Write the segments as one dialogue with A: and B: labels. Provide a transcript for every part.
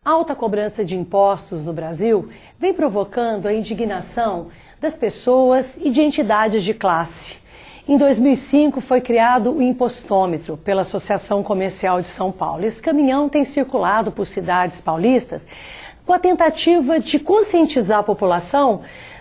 A: A alta cobrança de impostos no Brasil vem provocando a indignação das pessoas e de entidades de classe. Em 2005 foi criado o impostômetro pela Associação Comercial de São Paulo. Esse caminhão tem circulado por cidades paulistas com a tentativa de conscientizar a população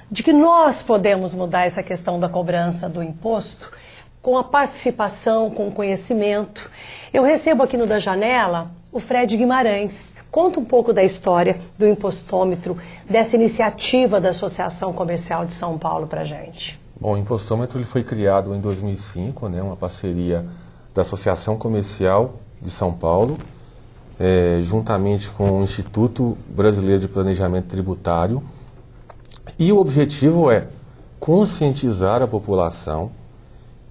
A: de que nós podemos mudar essa questão da cobrança do imposto com a participação, com o conhecimento. Eu recebo aqui no Da Janela o Fred Guimarães. Conta um pouco da história do impostômetro, dessa iniciativa da Associação Comercial de São Paulo para a gente.
B: Bom, o impostômetro ele foi criado em 2005, uma parceria da Associação Comercial de São Paulo, juntamente com o Instituto Brasileiro de Planejamento Tributário. E o objetivo é conscientizar a população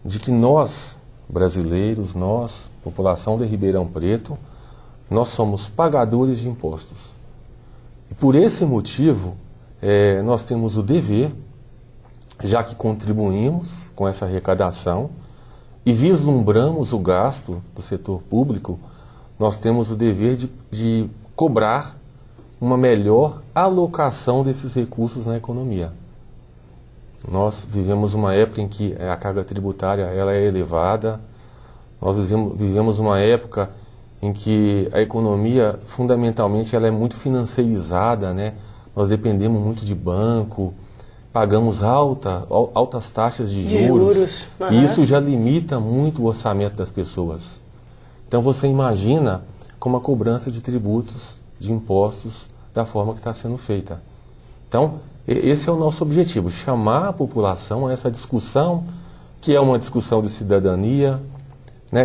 B: de que nós, brasileiros, nós, população de Ribeirão Preto, nós somos pagadores de impostos. E por esse motivo, nós temos o dever, já que contribuímos com essa arrecadação e vislumbramos o gasto do setor público, nós temos o dever de cobrar uma melhor alocação desses recursos na economia. Nós vivemos uma época em que a carga tributária ela é elevada, nós vivemos uma época em que a economia, fundamentalmente, ela é muito financiarizada, Nós dependemos muito de banco, pagamos altas taxas de juros.
A: Uhum.
B: E isso já limita muito o orçamento das pessoas. Então você imagina como a cobrança de tributos, de impostos, da forma que está sendo feita. Então, esse é o nosso objetivo, chamar a população a essa discussão, que é uma discussão de cidadania,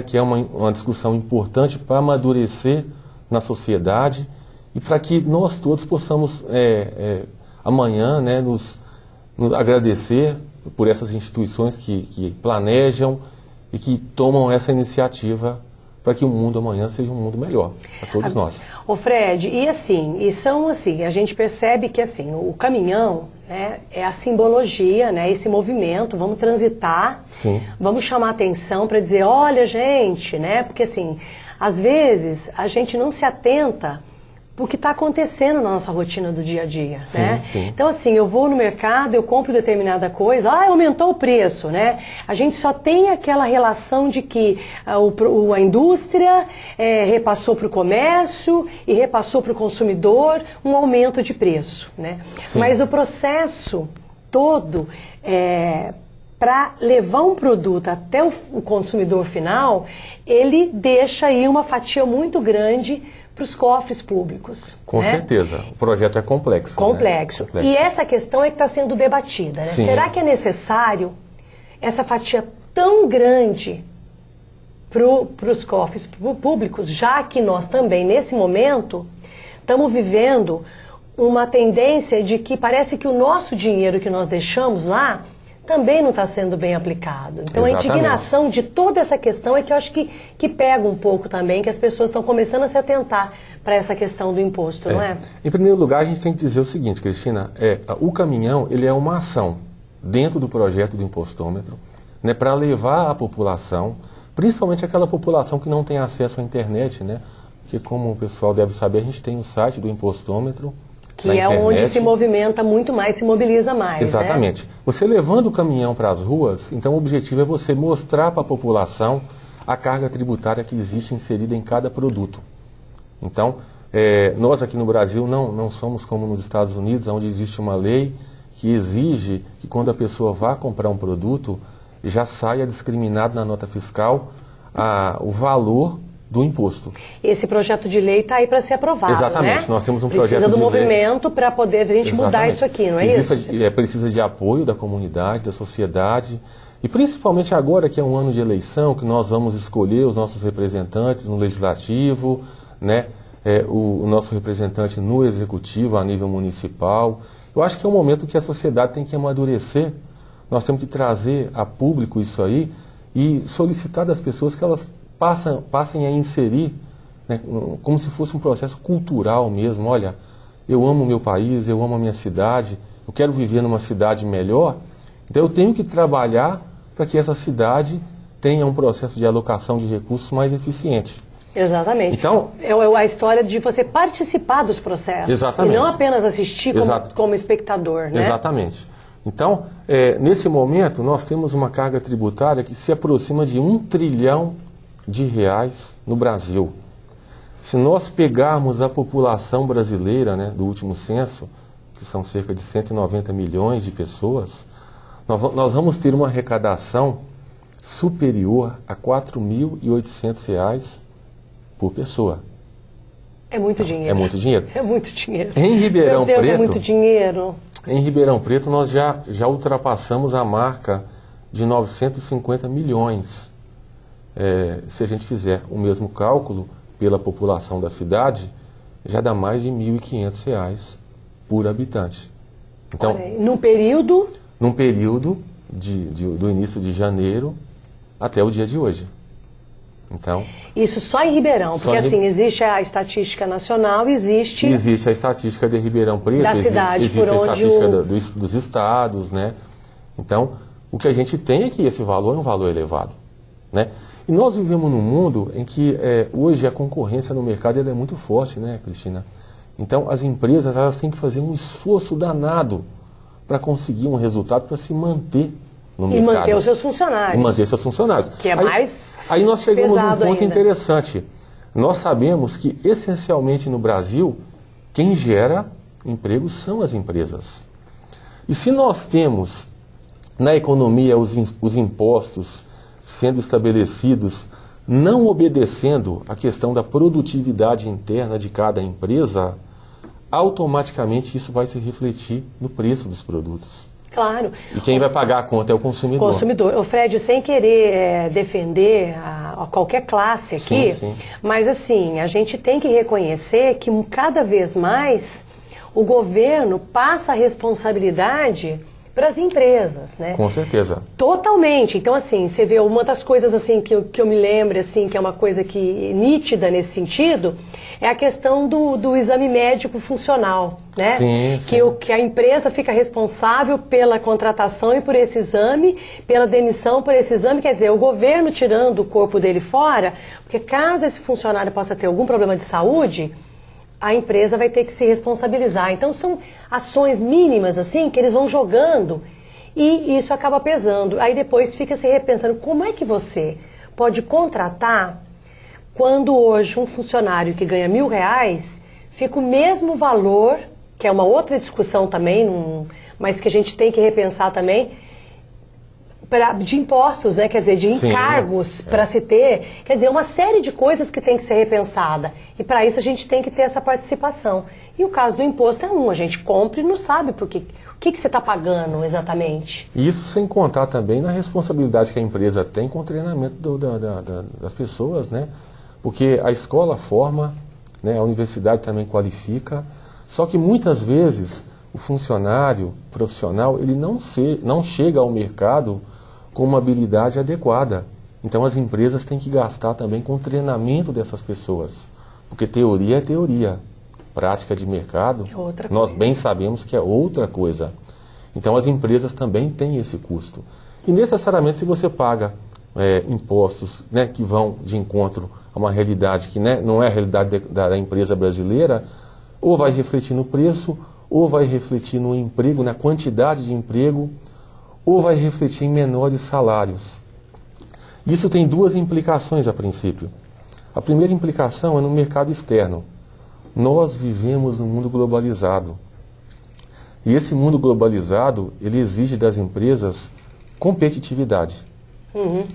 B: que é uma discussão importante para amadurecer na sociedade e para que nós todos possamos amanhã nos agradecer por essas instituições que planejam e que tomam essa iniciativa para que o mundo amanhã seja um mundo melhor para todos nós.
A: Ô Fred, a gente percebe que o caminhão é a simbologia, esse movimento, vamos transitar,
B: Sim.
A: Vamos chamar atenção para dizer, olha gente, porque às vezes a gente não se atenta o que está acontecendo na nossa rotina do dia a dia,
B: sim, Sim.
A: Então eu vou no mercado, eu compro determinada coisa, aumentou o preço, A gente só tem aquela relação de que a indústria repassou para o comércio e repassou para o consumidor um aumento de preço, Mas o processo todo para levar um produto até o consumidor final, ele deixa aí uma fatia muito grande para os cofres públicos.
B: Com certeza. O projeto é complexo.
A: Complexo. E essa questão é que está sendo debatida.
B: Sim.
A: Será que é necessário essa fatia tão grande para os cofres públicos, já que nós também, nesse momento, estamos vivendo uma tendência de que parece que o nosso dinheiro que nós deixamos lá também não está sendo bem aplicado. Então
B: Exatamente.
A: A indignação de toda essa questão é que eu acho que pega um pouco também, que as pessoas estão começando a se atentar para essa questão do imposto, não é?
B: Em primeiro lugar, a gente tem que dizer o seguinte, Cristina, o caminhão ele é uma ação dentro do projeto do impostômetro, para levar a população, principalmente aquela população que não tem acesso à internet, porque como o pessoal deve saber, a gente tem o site do impostômetro,
A: que é onde se movimenta muito mais, se mobiliza mais.
B: Exatamente. Você levando o caminhão para as ruas, então o objetivo é você mostrar para a população a carga tributária que existe inserida em cada produto. Então, nós aqui no Brasil não somos como nos Estados Unidos, onde existe uma lei que exige que quando a pessoa vá comprar um produto, já saia discriminado na nota fiscal o valor do imposto.
A: Esse projeto de lei está aí para ser aprovado,
B: Exatamente. Nós temos um projeto de lei.
A: Precisa do movimento para poder a gente mudar isso aqui, não é isso?
B: Precisa de apoio da comunidade, da sociedade, e principalmente agora que é um ano de eleição, que nós vamos escolher os nossos representantes no Legislativo, o nosso representante no Executivo, a nível municipal. Eu acho que é um momento que a sociedade tem que amadurecer, nós temos que trazer a público isso aí e solicitar das pessoas que elas passem a inserir, como se fosse um processo cultural mesmo. Olha, eu amo o meu país, eu amo a minha cidade, eu quero viver numa cidade melhor, então eu tenho que trabalhar para que essa cidade tenha um processo de alocação de recursos mais eficiente.
A: Exatamente.
B: Então,
A: é a história de você participar dos processos.
B: Exatamente.
A: E não apenas assistir como espectador, né?
B: Exatamente. Então, nesse momento, nós temos uma carga tributária que se aproxima de R$ 1 trilhão no Brasil. Se nós pegarmos a população brasileira, né, do último censo, que são cerca de 190 milhões de pessoas, nós vamos ter uma arrecadação superior a R$ 4.800 por pessoa.
A: É muito dinheiro.
B: É muito dinheiro.
A: É muito dinheiro.
B: Em Ribeirão
A: Meu Deus,
B: Preto,
A: é muito dinheiro.
B: Em Ribeirão Preto, nós já ultrapassamos a marca de 950 milhões. Se a gente fizer o mesmo cálculo pela população da cidade, já dá mais de R$ 1.500 por habitante. Então,
A: num período
B: do início de janeiro até o dia de hoje. Então,
A: isso só em Ribeirão, porque assim, existe a estatística nacional, existe
B: a estatística de Ribeirão Preto,
A: da cidade,
B: existe a estatística dos estados, né? Então, o que a gente tem é que esse valor é um valor elevado, né? E nós vivemos num mundo em que hoje a concorrência no mercado ela é muito forte, né, Cristina? Então, as empresas elas têm que fazer um esforço danado para conseguir um resultado, para se manter no mercado.
A: E manter os seus funcionários.
B: E manter seus funcionários.
A: Que é mais
B: Aí nós chegamos a um ponto
A: ainda
B: interessante. Nós sabemos que, essencialmente no Brasil, quem gera empregos são as empresas. E se nós temos na economia os impostos sendo estabelecidos, não obedecendo à questão da produtividade interna de cada empresa, automaticamente isso vai se refletir no preço dos produtos.
A: Claro.
B: E quem vai pagar a conta é o consumidor.
A: O Fred, sem querer defender a qualquer classe aqui,
B: sim.
A: Mas assim, a gente tem que reconhecer que cada vez mais o governo passa a responsabilidade para as empresas, né?
B: Com certeza.
A: Totalmente. Então, assim, você vê uma das coisas assim que eu me lembro, assim, que é uma coisa que nítida nesse sentido, é a questão do exame médico funcional, né?
B: Sim.
A: Que a empresa fica responsável pela contratação e por esse exame, pela demissão por esse exame, quer dizer, o governo tirando o corpo dele fora, porque caso esse funcionário possa ter algum problema de saúde, a empresa vai ter que se responsabilizar. Então, são ações mínimas, assim, que eles vão jogando e isso acaba pesando. Aí depois fica se repensando, como é que você pode contratar quando hoje um funcionário que ganha R$ 1.000 fica o mesmo valor, que é uma outra discussão também, mas que a gente tem que repensar também, de impostos, né? Quer dizer, de encargos para se ter, quer dizer, uma série de coisas que tem que ser repensada. E para isso a gente tem que ter essa participação. E o caso do imposto a gente compra e não sabe o que você está pagando exatamente.
B: Isso sem contar também na responsabilidade que a empresa tem com o treinamento das pessoas, né? Porque a escola forma, né? A universidade também qualifica, só que muitas vezes o funcionário profissional ele não chega ao mercado com uma habilidade adequada. Então as empresas têm que gastar também com o treinamento dessas pessoas. Porque teoria é teoria. Prática de mercado, nós bem sabemos que é outra coisa. Então as empresas também têm esse custo. E necessariamente se você paga impostos, né, que vão de encontro a uma realidade que, né, não é a realidade da empresa brasileira, ou vai refletir no preço, ou vai refletir no emprego, na quantidade de emprego, ou vai refletir em menores salários. Isso tem duas implicações a princípio. A primeira implicação é no mercado externo. Nós vivemos num mundo globalizado. E esse mundo globalizado, ele exige das empresas competitividade.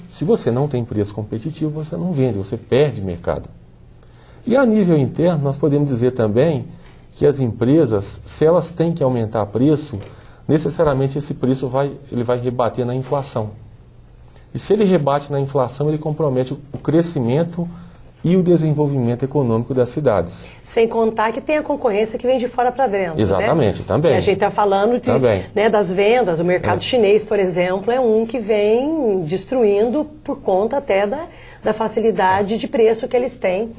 B: Se você não tem preço competitivo, você não vende, você perde mercado. E a nível interno, nós podemos dizer também que as empresas, se elas têm que aumentar preço, necessariamente esse preço ele vai rebater na inflação. E se ele rebate na inflação, ele compromete o crescimento e o desenvolvimento econômico das cidades.
A: Sem contar que tem a concorrência que vem de fora para dentro.
B: Exatamente,
A: né?
B: também.
A: E a gente está falando das vendas, o mercado chinês, por exemplo, é um que vem destruindo por conta até da facilidade de preço que eles têm.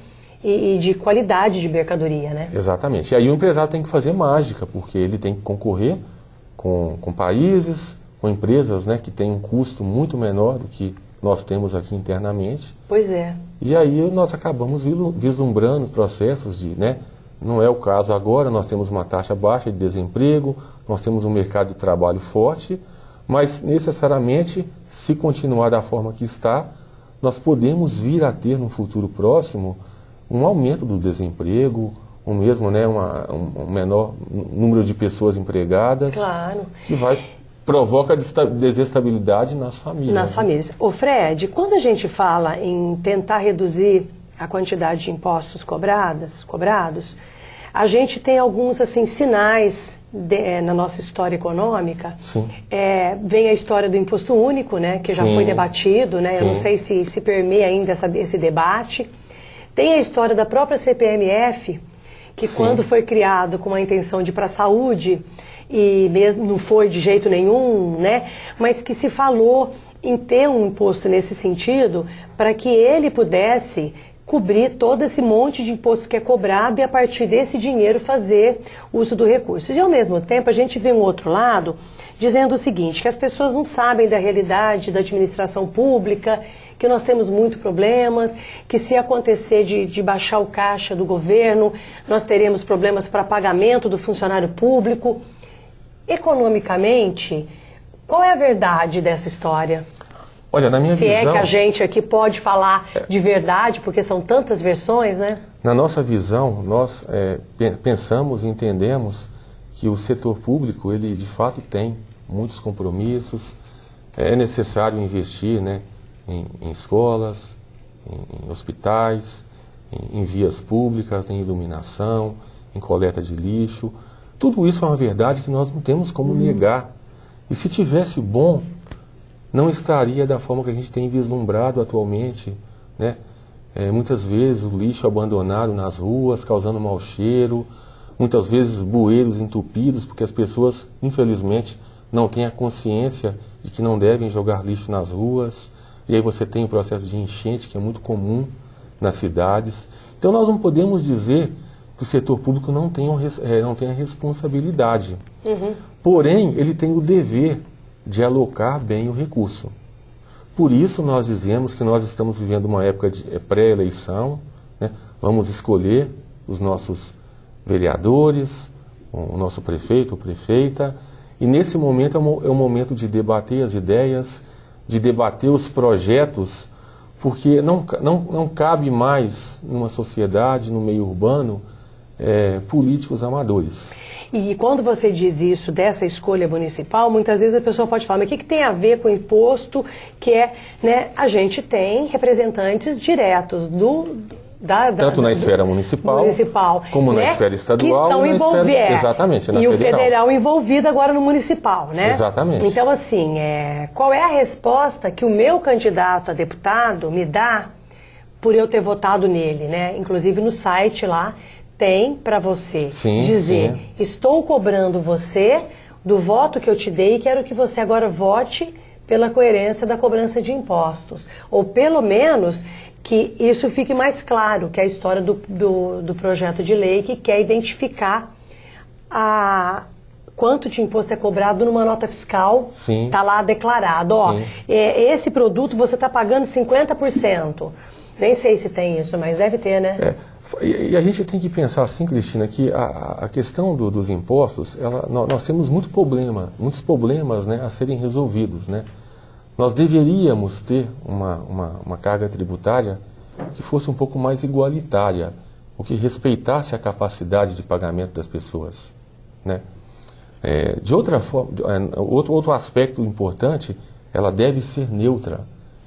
A: E de qualidade de mercadoria, né?
B: Exatamente. E aí o empresário tem que fazer mágica, porque ele tem que concorrer com países, com empresas, né, que têm um custo muito menor do que nós temos aqui internamente.
A: Pois é.
B: E aí nós acabamos vislumbrando processos de, né? Não é o caso agora, nós temos uma taxa baixa de desemprego, nós temos um mercado de trabalho forte, mas necessariamente, se continuar da forma que está, nós podemos vir a ter no futuro próximo um aumento do desemprego, ou mesmo, né, um menor número de pessoas empregadas,
A: Claro.
B: que provoca desestabilidade nas famílias.
A: Nas famílias. Ô Fred, quando a gente fala em tentar reduzir a quantidade de impostos cobrados, a gente tem alguns assim, sinais na nossa história econômica.
B: Sim.
A: Vem a história do imposto único, né, que já
B: Sim.
A: foi debatido, né?
B: Sim.
A: Eu não sei se permeia ainda esse debate. Tem a história da própria CPMF, que
B: Sim.
A: quando foi criado com a intenção de ir para a saúde, e mesmo não foi de jeito nenhum, né? Mas que se falou em ter um imposto nesse sentido, para que ele pudesse cobrir todo esse monte de imposto que é cobrado e a partir desse dinheiro fazer uso do recurso. E ao mesmo tempo a gente vê um outro lado dizendo o seguinte, que as pessoas não sabem da realidade da administração pública, que nós temos muitos problemas, que se acontecer de baixar o caixa do governo, nós teremos problemas para pagamento do funcionário público. Economicamente, qual é a verdade dessa história?
B: Olha, na minha visão...
A: Se é que a gente aqui pode falar de verdade, porque são tantas versões, né?
B: Na nossa visão, nós pensamos e entendemos que o setor público, ele de fato tem muitos compromissos, é necessário investir, né, em escolas, em hospitais, em vias públicas, em iluminação, em coleta de lixo. Tudo isso é uma verdade que nós não temos como negar. E se tivesse bom, não estaria da forma que a gente tem vislumbrado atualmente, né? Muitas vezes o lixo abandonado nas ruas, causando mau cheiro, muitas vezes bueiros entupidos, porque as pessoas, infelizmente, não têm a consciência de que não devem jogar lixo nas ruas, e aí você tem o processo de enchente, que é muito comum nas cidades. Então nós não podemos dizer que o setor público não tem a responsabilidade. Uhum. Porém, ele tem o dever de alocar bem o recurso. Por isso nós dizemos que nós estamos vivendo uma época de pré-eleição, né? Vamos escolher os nossos vereadores, o nosso prefeito ou prefeita, e nesse momento é o momento de debater as ideias, de debater os projetos, porque não cabe mais numa sociedade, no meio urbano, políticos amadores.
A: E quando você diz isso, dessa escolha municipal, muitas vezes a pessoa pode falar, mas o que tem a ver com o imposto que né, a gente tem representantes diretos tanto
B: na esfera municipal como na esfera estadual.
A: Que estão envolvidos.
B: Exatamente, na
A: e
B: federal.
A: O federal envolvido agora no municipal, né?
B: Exatamente.
A: Então, assim, qual é a resposta que o meu candidato a deputado me dá por eu ter votado nele, né? Inclusive no site lá, tem para você dizer, estou cobrando você do voto que eu te dei e quero que você agora vote pela coerência da cobrança de impostos. Ou pelo menos que isso fique mais claro, que é a história do projeto de lei que quer identificar quanto de imposto é cobrado numa nota fiscal, está lá declarado. Ó, esse produto você está pagando 50%. Nem sei se tem isso, mas deve ter, né?
B: E a gente tem que pensar assim, Cristina, que a questão dos impostos, nós temos muitos problemas, né, a serem resolvidos, né? Nós deveríamos ter uma carga tributária que fosse um pouco mais igualitária, o que respeitasse a capacidade de pagamento das pessoas, né? De outra forma, outro aspecto importante, ela deve ser neutra.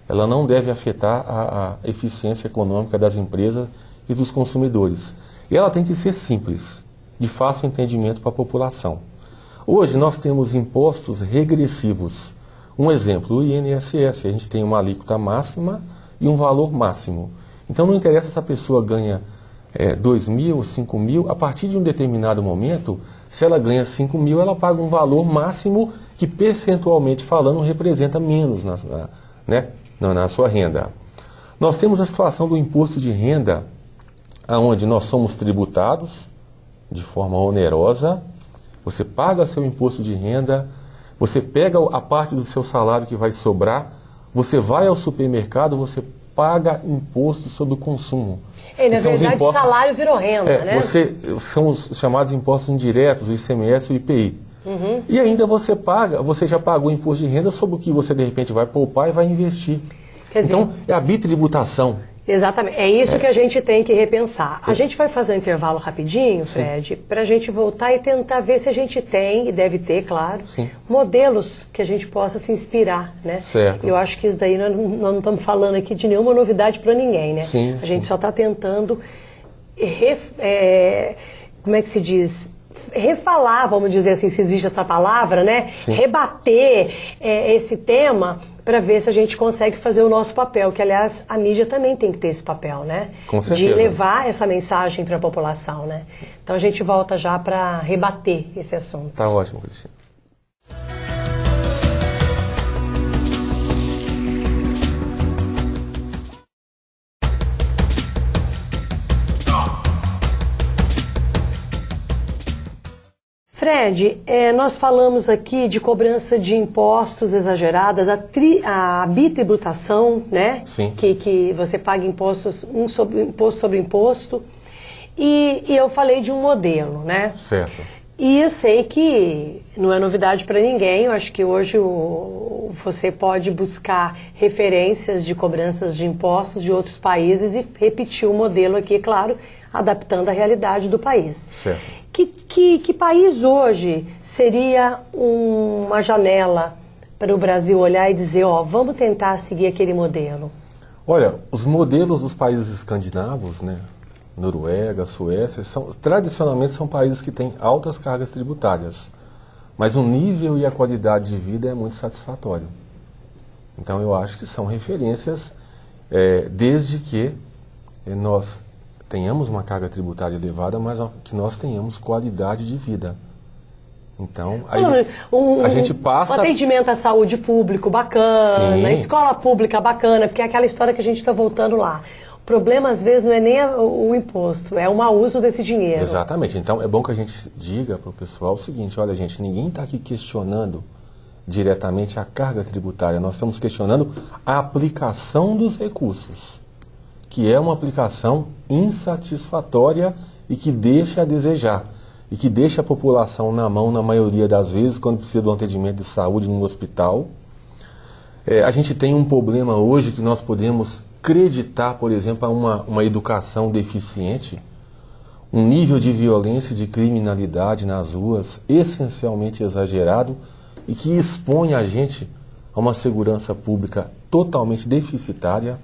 B: Ela não deve afetar a eficiência econômica das empresas e dos consumidores. E ela tem que ser simples, de fácil entendimento para a população. Hoje nós temos impostos regressivos. Um exemplo, o INSS, a gente tem uma alíquota máxima e um valor máximo. Então não interessa se a pessoa ganha 2 mil, 5 mil, a partir de um determinado momento, se ela ganha 5 mil, ela paga um valor máximo que percentualmente falando representa menos na sua renda. Nós temos a situação do imposto de renda, onde nós somos tributados de forma onerosa, você paga seu imposto de renda, você pega a parte do seu salário que vai sobrar, Você vai ao supermercado, você paga imposto sobre o consumo.
A: Na verdade, salário virou renda, né?
B: São os chamados impostos indiretos, o ICMS e o IPI. E ainda você já pagou imposto de renda sobre o que você de repente vai poupar e vai investir.
A: Quer dizer,
B: então, é a bitributação.
A: Exatamente, é isso que a gente tem que repensar. A gente vai fazer um intervalo rapidinho, Fred, para a gente voltar e tentar ver se a gente tem, e deve ter, claro, modelos que a gente possa se inspirar, né?
B: Certo.
A: Eu acho que isso daí nós não estamos falando aqui de nenhuma novidade para ninguém, né? A gente só está tentando, como é que se diz? Refalar, vamos dizer assim, se existe essa palavra, né? Rebater esse tema para ver se a gente consegue fazer o nosso papel, que aliás a mídia também tem que ter esse papel, né?
B: Com certeza.
A: De levar essa mensagem para a população, né? Então a gente volta já para rebater esse assunto.
B: Tá ótimo, Cristina.
A: Fred, nós falamos aqui de cobrança de impostos exageradas, a bitributação, né?
B: Sim.
A: Que você paga impostos, imposto sobre imposto. E eu falei de um modelo, né?
B: Certo.
A: E eu sei que não é novidade para ninguém, eu acho que hoje você pode buscar referências de cobranças de impostos de outros países e repetir o modelo aqui, claro, adaptando à realidade do país.
B: Certo.
A: Que país hoje seria uma janela para o Brasil olhar e dizer, vamos tentar seguir aquele modelo?
B: Olha, os modelos dos países escandinavos, né? Noruega, Suécia, tradicionalmente são países que têm altas cargas tributárias, mas o nível e a qualidade de vida é muito satisfatório. Então eu acho que são referências, desde que nós tenhamos uma carga tributária elevada, mas que nós tenhamos qualidade de vida. Então, a gente passa...
A: Um atendimento à saúde público bacana,
B: Sim.
A: escola pública bacana, porque é aquela história que a gente está voltando lá. O problema, às vezes, não é nem o imposto, é o mau uso desse dinheiro. Exatamente.
B: Então, é bom que a gente diga para o pessoal o seguinte, olha, gente, ninguém está aqui questionando diretamente a carga tributária, nós estamos questionando a aplicação dos recursos, que é uma aplicação insatisfatória e que deixa a desejar, e que deixa a população na mão, na maioria das vezes, quando precisa de um atendimento de saúde no hospital. A gente tem um problema hoje que nós podemos acreditar, por exemplo, a uma educação deficiente, um nível de violência e de criminalidade nas ruas essencialmente exagerado e que expõe a gente a uma segurança pública totalmente deficitária.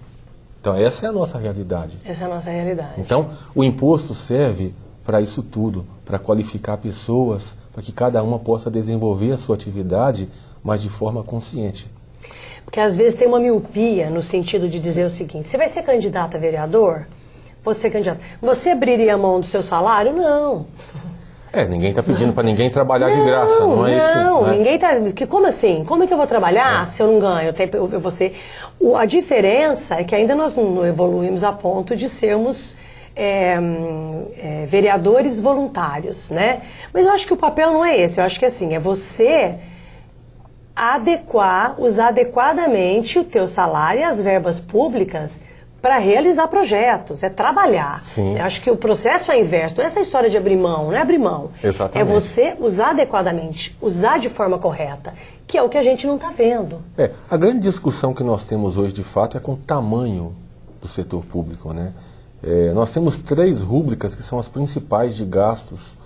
B: Então, essa é a nossa realidade.
A: Essa é a nossa realidade.
B: Então, o imposto serve para isso tudo, para qualificar pessoas, para que cada uma possa desenvolver a sua atividade, mas de forma consciente.
A: Porque às vezes tem uma miopia no sentido de dizer o seguinte, você vai ser candidato a vereador? Você abriria a mão do seu salário? Não.
B: Ninguém está pedindo para ninguém trabalhar de graça, não é isso?
A: Não, ninguém está... Como assim? Como é que eu vou trabalhar se eu não ganho? A diferença é que ainda nós não evoluímos a ponto de sermos vereadores voluntários, né? Mas eu acho que o papel não é esse, eu acho que assim, é você usar adequadamente o teu salário e as verbas públicas para realizar projetos, é trabalhar.
B: Sim.
A: Eu acho que o processo é inverso, não é essa história de abrir mão, não é abrir mão.
B: Exatamente.
A: É você usar adequadamente, usar de forma correta, que é o que a gente não está vendo.
B: A grande discussão que nós temos hoje, de fato, é com o tamanho do setor público, né? Nós temos 3 rúbricas que são as principais de gastos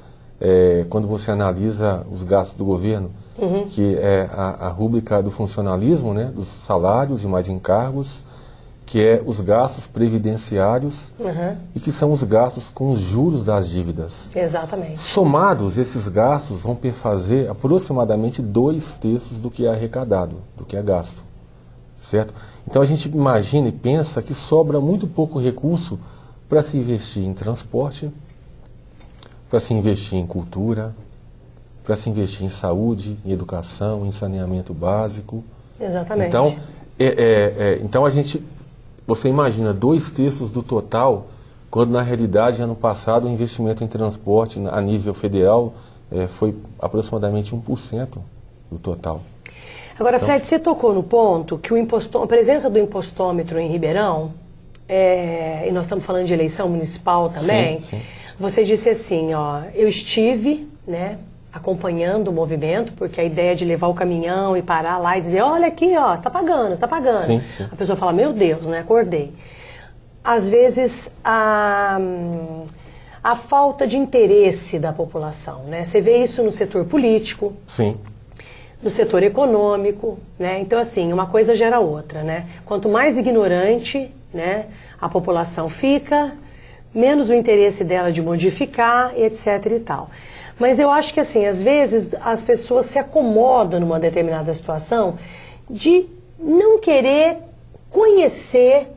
B: quando você analisa os gastos do governo, que é a rúbrica do funcionalismo, né, dos salários e mais encargos, que é os gastos previdenciários e que são os gastos com os juros das dívidas.
A: Exatamente.
B: Somados, esses gastos vão perfazer aproximadamente 2/3 do que é arrecadado, do que é gasto. Certo? Então a gente imagina e pensa que sobra muito pouco recurso para se investir em transporte, para se investir em cultura, para se investir em saúde, em educação, em saneamento básico.
A: Exatamente.
B: Então você imagina 2/3 do total, quando na realidade ano passado o investimento em transporte a nível federal foi aproximadamente 1% do total.
A: Agora, Fred, você tocou no ponto que a presença do impostômetro em Ribeirão, e nós estamos falando de eleição municipal também,
B: sim.
A: Você disse assim, ó, eu estive, né, acompanhando o movimento, porque a ideia de levar o caminhão e parar lá e dizer, olha aqui, ó, você está pagando, você está pagando.
B: Sim.
A: A pessoa fala, meu Deus, né, acordei. Às vezes, a falta de interesse da população, né? Você vê isso no setor político,
B: Sim.
A: no setor econômico, né? Então, assim, uma coisa gera outra, né? Quanto mais ignorante, né, a população fica, menos o interesse dela de modificar, etc e tal. Mas eu acho que, assim, às vezes as pessoas se acomodam numa determinada situação de não querer conhecer,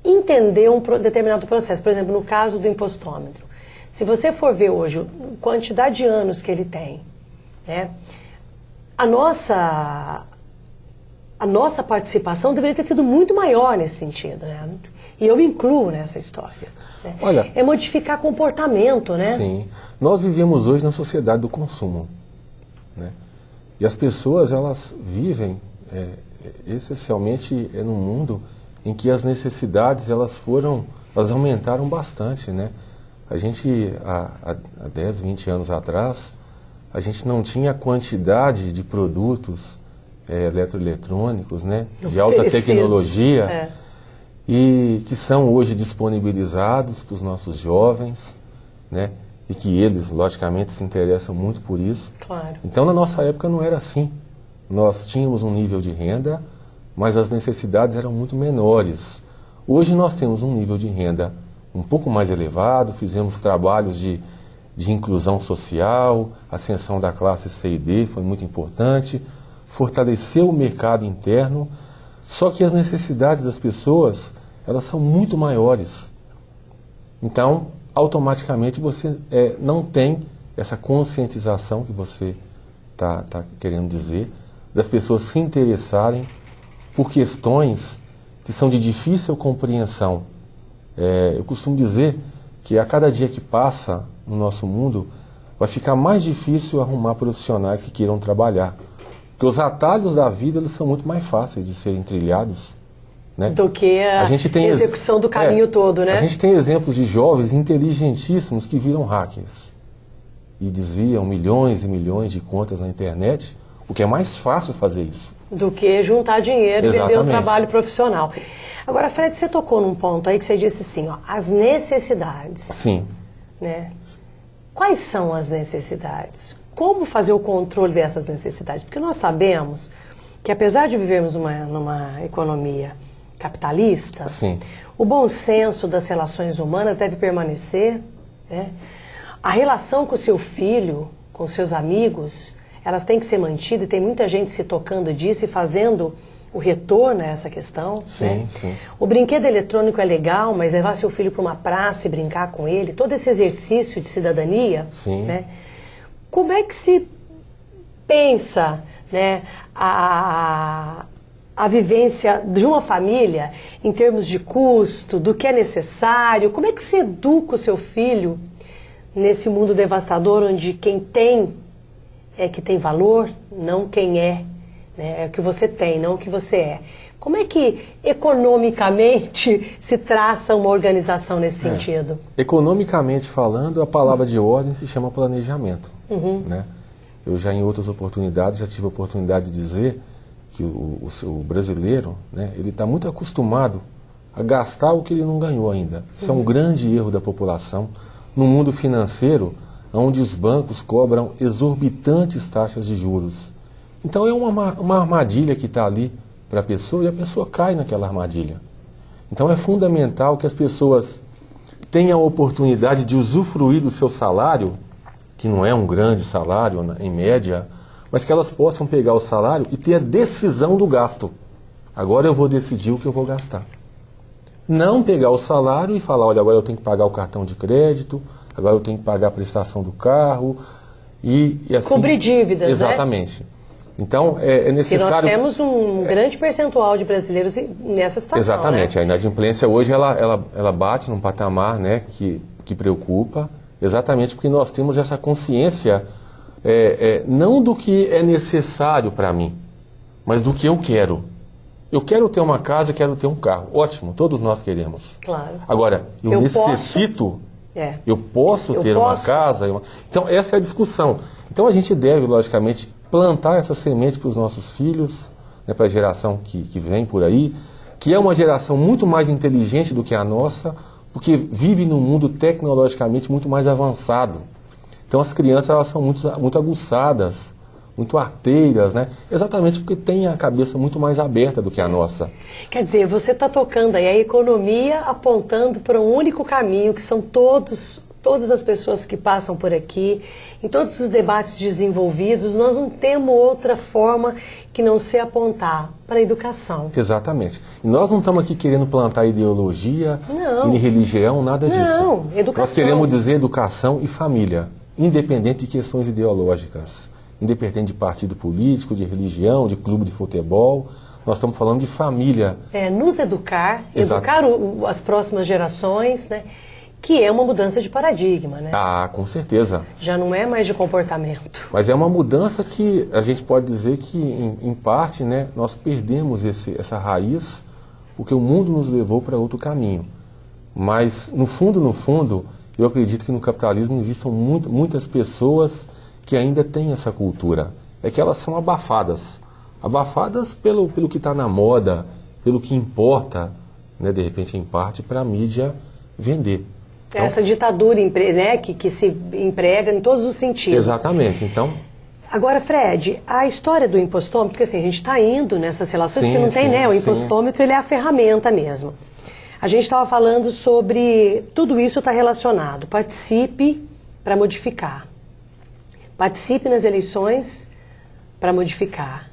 A: entender um determinado processo. Por exemplo, no caso do impostômetro. Se você for ver hoje a quantidade de anos que ele tem, né, a nossa participação deveria ter sido muito maior nesse sentido, né? E eu me incluo nessa história. Né?
B: Olha,
A: é modificar comportamento, né?
B: Sim. Nós vivemos hoje na sociedade do consumo, né? E as pessoas, elas vivem essencialmente num mundo em que as necessidades, elas aumentaram bastante, né? A gente, há 10, 20 anos atrás, a gente não tinha a quantidade de produtos eletroeletrônicos, né? De alta tecnologia, e que são hoje disponibilizados para os nossos jovens, né? E que eles, logicamente, se interessam muito por isso.
A: Claro.
B: Então, na nossa época não era assim. Nós tínhamos um nível de renda, mas as necessidades eram muito menores. Hoje nós temos um nível de renda um pouco mais elevado, fizemos trabalhos de inclusão social, ascensão da classe C e D foi muito importante, fortaleceu o mercado interno, só que as necessidades das pessoas, elas são muito maiores. Então, automaticamente você não tem essa conscientização que você está querendo dizer, das pessoas se interessarem por questões que são de difícil compreensão. Eu costumo dizer que a cada dia que passa no nosso mundo, vai ficar mais difícil arrumar profissionais que queiram trabalhar. Porque os atalhos da vida, eles são muito mais fáceis de serem trilhados, né?
A: Do que a gente tem execução do caminho todo, né?
B: A gente tem exemplos de jovens inteligentíssimos que viram hackers e desviam milhões e milhões de contas na internet, o que é mais fácil fazer isso.
A: Do que juntar dinheiro e vender o trabalho profissional. Agora, Fred, você tocou num ponto aí que você disse assim, ó, as necessidades.
B: Sim.
A: Né? Quais são as necessidades? Como fazer o controle dessas necessidades? Porque nós sabemos que, apesar de vivermos numa economia capitalista,
B: sim,
A: o bom senso das relações humanas deve permanecer, né? A relação com o seu filho, com seus amigos, elas têm que ser mantidas, e tem muita gente se tocando disso e fazendo o retorno a essa questão.
B: Sim,
A: né?
B: sim.
A: O brinquedo eletrônico é legal, mas levar seu filho para uma praça e brincar com ele, todo esse exercício de cidadania,
B: sim,
A: né? Como é que se pensa, né, a vivência de uma família em termos de custo, do que é necessário? Como é que se educa o seu filho nesse mundo devastador onde quem tem é que tem valor, não quem é, né? É o que você tem, não o que você é. Como é que economicamente se traça uma organização nesse sentido?
B: Economicamente falando, a palavra de ordem se chama planejamento. Né? Eu já em outras oportunidades, já tive a oportunidade de dizer que o brasileiro, né, ele está muito acostumado a gastar o que ele não ganhou ainda. Isso é um grande erro da população no mundo financeiro, onde os bancos cobram exorbitantes taxas de juros. Então é uma armadilha que está ali para a pessoa e a pessoa cai naquela armadilha. Então é fundamental que as pessoas tenham a oportunidade de usufruir do seu salário, que não é um grande salário em média, mas que elas possam pegar o salário e ter a decisão do gasto. Agora eu vou decidir o que eu vou gastar. Não pegar o salário e falar, olha, agora eu tenho que pagar o cartão de crédito, agora eu tenho que pagar a prestação do carro e assim...
A: Cobrir dívidas,
B: exatamente. Né? Então, é necessário...
A: E nós temos um grande percentual de brasileiros nessa situação.
B: Exatamente.
A: Né?
B: A inadimplência hoje, ela bate num patamar, né, que preocupa, exatamente porque nós temos essa consciência, não do que é necessário para mim, mas do que eu quero. Eu quero ter uma casa, quero ter um carro. Ótimo, todos nós queremos.
A: Claro.
B: Agora, eu necessito, eu posso ter uma casa. Então, essa é a discussão. Então, a gente deve, logicamente, plantar essa semente para os nossos filhos, né, para a geração que vem por aí, que é uma geração muito mais inteligente do que a nossa, porque vive num mundo tecnologicamente muito mais avançado. Então, as crianças elas são muito aguçadas, muito arteiras, né? Exatamente porque tem a cabeça muito mais aberta do que a nossa.
A: Quer dizer, você está tocando aí a economia apontando para um único caminho, que são todas as pessoas que passam por aqui, em todos os debates desenvolvidos, nós não temos outra forma que não se apontar para a educação.
B: Exatamente. E nós não estamos aqui querendo plantar ideologia, nem religião, nada disso.
A: Não, educação.
B: Nós queremos dizer educação e família, independente de questões ideológicas. Independente de partido político, de religião, de clube de futebol, nós estamos falando de família.
A: Nos educar as próximas gerações, né? Que é uma mudança de paradigma, né?
B: Ah, com certeza.
A: Já não é mais de comportamento.
B: Mas é uma mudança que a gente pode dizer que, em parte, né, nós perdemos essa raiz, porque o mundo nos levou para outro caminho. Mas, no fundo, eu acredito que no capitalismo existam muitas pessoas que ainda tem essa cultura, é que elas são abafadas pelo que está na moda, pelo que importa, né, de repente em parte, para a mídia vender. Então,
A: essa ditadura, né, que se emprega em todos os sentidos.
B: Exatamente, então...
A: Agora, Fred, a história do impostômetro, porque assim, a gente está indo nessas relações, porque não tem, né, o impostômetro ele é a ferramenta mesmo. A gente estava falando sobre, tudo isso está relacionado, participe para modificar. Participe nas eleições para modificar.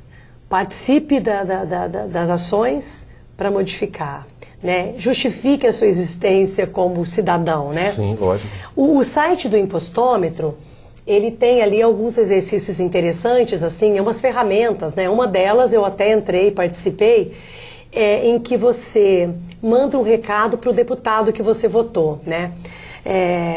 A: Participe das ações para modificar. Né? Justifique a sua existência como cidadão. Né?
B: Sim, lógico.
A: O site do impostômetro, ele tem ali alguns exercícios interessantes, assim, umas ferramentas. Né? Uma delas, eu até entrei e participei, em que você manda um recado para o deputado que você votou. Né?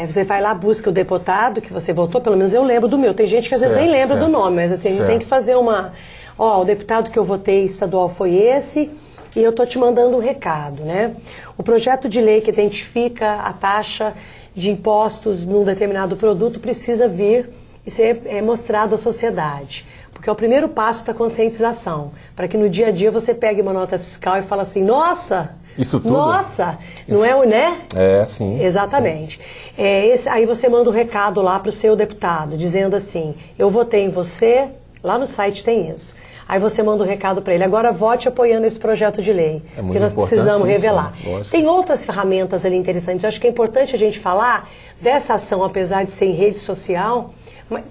A: Você vai lá, busca o deputado que você votou, pelo menos eu lembro do meu. Tem gente que às vezes nem lembra do nome, mas assim, a gente tem que fazer o deputado que eu votei estadual foi esse, e eu estou te mandando um recado, né? O projeto de lei que identifica a taxa de impostos num determinado produto precisa vir e ser mostrado à sociedade. Porque é o primeiro passo da conscientização, para que no dia a dia você pegue uma nota fiscal e fale assim, nossa...
B: Isso tudo?
A: Nossa, não é o, né?
B: Sim.
A: Exatamente. Sim. Aí você manda um recado lá para o seu deputado, dizendo assim, eu votei em você, lá no site tem isso. Aí você manda um recado para ele, agora vote apoiando esse projeto de lei, que nós precisamos revelar. Tem outras ferramentas ali interessantes, eu acho que é importante a gente falar dessa ação, apesar de ser em rede social, mas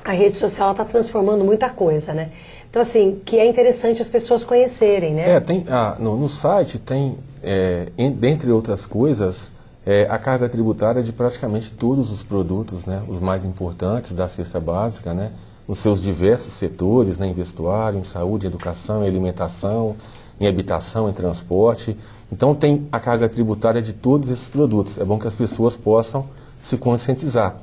A: a rede social está transformando muita coisa, né? Então, assim, que é interessante as pessoas conhecerem, né?
B: No site tem, dentre outras coisas, a carga tributária de praticamente todos os produtos, né? Os mais importantes da cesta básica, né? Nos seus diversos setores, né? Em vestuário, em saúde, em educação, em alimentação, em habitação, em transporte. Então, tem a carga tributária de todos esses produtos. É bom que as pessoas possam se conscientizar.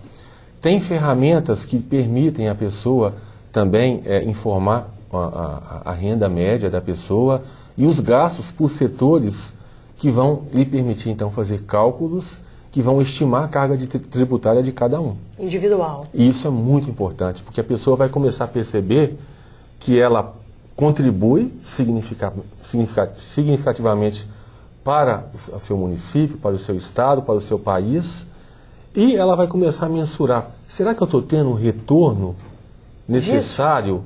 B: Tem ferramentas que permitem a pessoa também informar a renda média da pessoa e os gastos por setores que vão lhe permitir, então, fazer cálculos que vão estimar a carga tributária de cada um.
A: Individual.
B: E isso é muito importante, porque a pessoa vai começar a perceber que ela contribui significativamente para o seu município, para o seu estado, para o seu país, e ela vai começar a mensurar, será que eu estou tendo um retorno necessário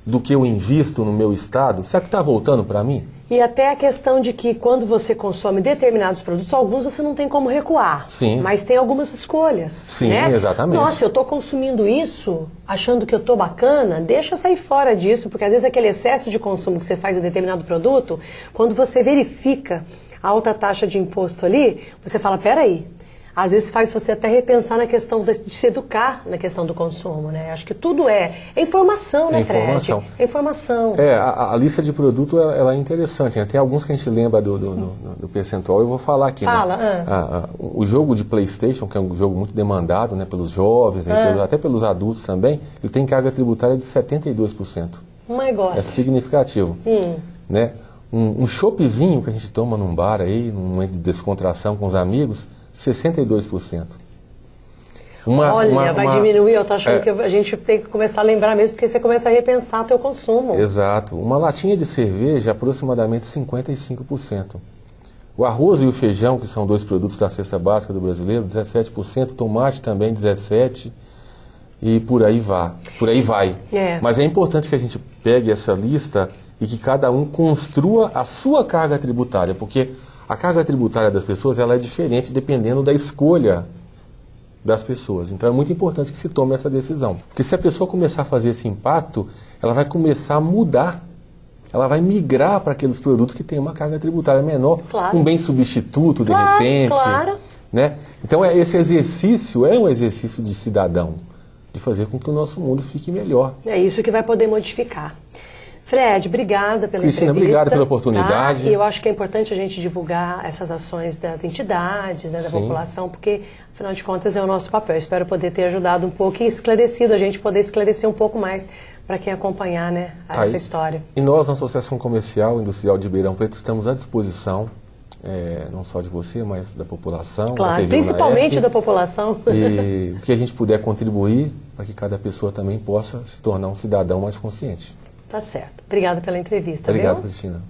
B: do que eu invisto no meu estado? Será que está voltando para mim?
A: E até a questão de que quando você consome determinados produtos, alguns você não tem como recuar.
B: Sim.
A: Mas tem algumas escolhas.
B: Sim,
A: né?
B: Exatamente.
A: Nossa, eu estou consumindo isso, achando que eu estou bacana, deixa eu sair fora disso, porque às vezes aquele excesso de consumo que você faz de determinado produto, quando você verifica a alta taxa de imposto ali, você fala, peraí. Às vezes faz você até repensar na questão de se educar na questão do consumo, né? Acho que tudo é informação, né, Fred? É informação.
B: A lista de produto ela é interessante, né? Tem alguns que a gente lembra do percentual, eu vou falar aqui.
A: Fala.
B: Né? O jogo de PlayStation, que é um jogo muito demandado, né, pelos jovens, né, até pelos adultos também, ele tem carga tributária de 72%.
A: Mas gosto.
B: É significativo. Né? Um choppzinho que a gente toma num bar aí, num momento de descontração com os amigos, 62%.
A: Vai diminuir, eu tô achando que a gente tem que começar a lembrar mesmo, porque você começa a repensar o teu consumo.
B: Exato. Uma latinha de cerveja, aproximadamente 55%. O arroz e o feijão, que são 2 produtos da cesta básica do brasileiro, 17%, tomate também 17%, e por aí vai. Mas é importante que a gente pegue essa lista e que cada um construa a sua carga tributária, porque a carga tributária das pessoas ela é diferente dependendo da escolha das pessoas. Então é muito importante que se tome essa decisão. Porque se a pessoa começar a fazer esse impacto, ela vai começar a mudar. Ela vai migrar para aqueles produtos que têm uma carga tributária menor, um bem substituto, de repente. Né? Então esse exercício é um exercício de cidadão, de fazer com que o nosso mundo fique melhor.
A: É isso que vai poder modificar. Fred, obrigada pela
B: Cristina,
A: entrevista.
B: obrigado pela oportunidade.
A: Tá? E eu acho que é importante a gente divulgar essas ações das entidades, né, da população, porque, afinal de contas, é o nosso papel. Eu espero poder ter ajudado um pouco e esclarecido, a gente poder esclarecer um pouco mais para quem acompanhar, né, essa história.
B: E nós, na Associação Comercial e Industrial de Ribeirão Preto, estamos à disposição, não só de você, mas da população.
A: Claro, principalmente da população.
B: E o que a gente puder contribuir para que cada pessoa também possa se tornar um cidadão mais consciente.
A: Tá certo. Obrigada pela entrevista.
B: Obrigado, Cristina.